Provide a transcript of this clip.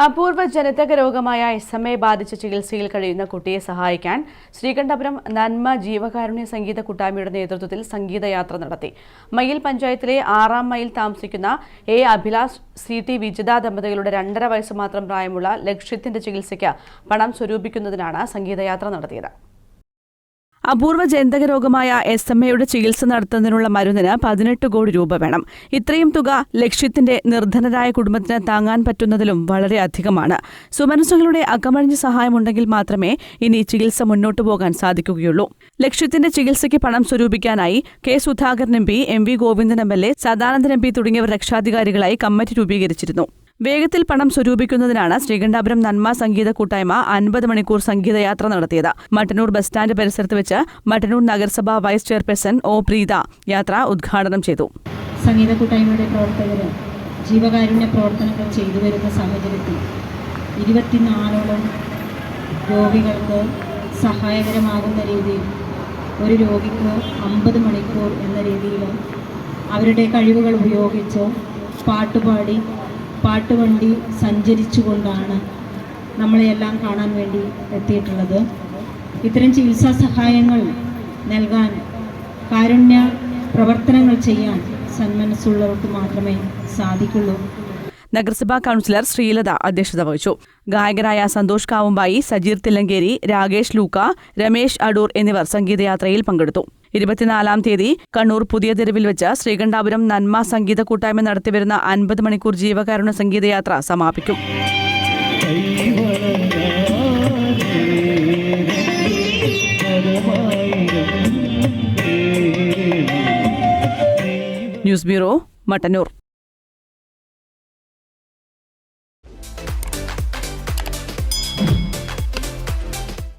അപൂർവ ജനിതക രോഗമായ SMA ബാധിച്ച ചികിത്സയിൽ കഴിയുന്ന കുട്ടിയെ സഹായിക്കാൻ ശ്രീകണ്ഠപുരം നന്മ ജീവകാരുണ്യ സംഗീത കൂട്ടായ്മയുടെ നേതൃത്വത്തിൽ സംഗീതയാത്ര നടത്തി. മയ്യിൽ പഞ്ചായത്തിലെ 6-ാം മൈൽ താമസിക്കുന്ന അഭിലാഷ് CT വിജിത ദമ്പതികളുടെ 2.5 വയസ്സ് മാത്രം പ്രായമുള്ള ലക്ഷ്യത്തിന്റെ ചികിത്സയ്ക്ക് പണം സ്വരൂപിക്കുന്നതിനാണ് സംഗീതയാത്ര നടത്തിയത്. അപൂർവ ജനിതക രോഗമായ SMA ചികിത്സ നടത്തുന്നതിനുള്ള മരുന്നിന് 18 കോടി രൂപ വേണം. ഇത്രയും തുക ലക്ഷ്യത്തിന്റെ നിർധനരായ കുടുംബത്തിന് താങ്ങാൻ പറ്റുന്നതിലും വളരെ അധികമാണ്. സുമനസ്സുകളുടെ അകമഴിഞ്ഞ സഹായമുണ്ടെങ്കിൽ മാത്രമേ ഇനി ചികിത്സ മുന്നോട്ടു പോകാൻ സാധിക്കുകയുള്ളൂ. ലക്ഷ്യത്തിന്റെ ചികിത്സയ്ക്ക് പണം സ്വരൂപിക്കാനായി K. Sudhakaran MP, MV Govindan MLA, Sadanandan MP തുടങ്ങിയവർ രക്ഷാധികാരികളായി കമ്മിറ്റി രൂപീകരിച്ചിരുന്നു. വേഗത്തിൽ പണം സ്വരൂപിക്കുന്നതിനാണ് ശ്രീകണ്ഠപുരം നന്മ സംഗീത കൂട്ടായ്മ 50 മണിക്കൂർ സംഗീതയാത്ര നടത്തിയത്. മട്ടന്നൂർ ബസ് സ്റ്റാൻഡ് പരിസരത്ത് വെച്ച് മട്ടന്നൂർ നഗരസഭ വൈസ് ചെയർപേഴ്സൺ O. പ്രീത യാത്ര ഉദ്ഘാടനം ചെയ്തു. സംഗീത കൂട്ടായ്മയുടെ പ്രവർത്തകർ ജീവകാരുണ്യ പ്രവർത്തനങ്ങൾ ചെയ്തു വരുന്ന സാഹചര്യത്തിൽ 24ഓളം രോഗികൾക്ക് സഹായകരമാകുന്ന രീതിയിൽ ഒരു രോഗിക്ക് 50 മണിക്കൂർ എന്ന രീതിയിൽ അവരുടെ കഴിവുകൾ ഉപയോഗിച്ച് പാട്ടുപാടി പാട്ടുവണ്ടി സഞ്ചരിച്ചുകൊണ്ടാണ് നമ്മളെയെല്ലാം കാണാൻ വേണ്ടി എത്തിയിട്ടുള്ളത്. ഇത്തരം ചികിത്സാ സഹായങ്ങൾ നൽകാൻ, കാരുണ്യ പ്രവർത്തനങ്ങൾ ചെയ്യാൻ സന്മനസ്സുള്ളവർക്ക് മാത്രമേ സാധിക്കുള്ളൂ. നഗരസഭാ കൗൺസിലർ ശ്രീലത അധ്യക്ഷത വഹിച്ചു. ഗായകരായ സന്തോഷ് കാവുമ്പായി, സജീർ തില്ലങ്കേരി, രാകേഷ് ലൂക്ക, രമേശ് അടൂർ എന്നിവർ സംഗീതയാത്രയിൽ പങ്കെടുത്തു. 24-ാം തീയതി കണ്ണൂർ പുതിയ തെരുവിൽ വെച്ച് ശ്രീകണ്ഠപുരം നന്മ സംഗീത കൂട്ടായ്മ നടത്തിവരുന്ന 50 മണിക്കൂർ ജീവകാരുണ്യ സംഗീതയാത്ര സമാപിക്കും. News bureau, Mattannur.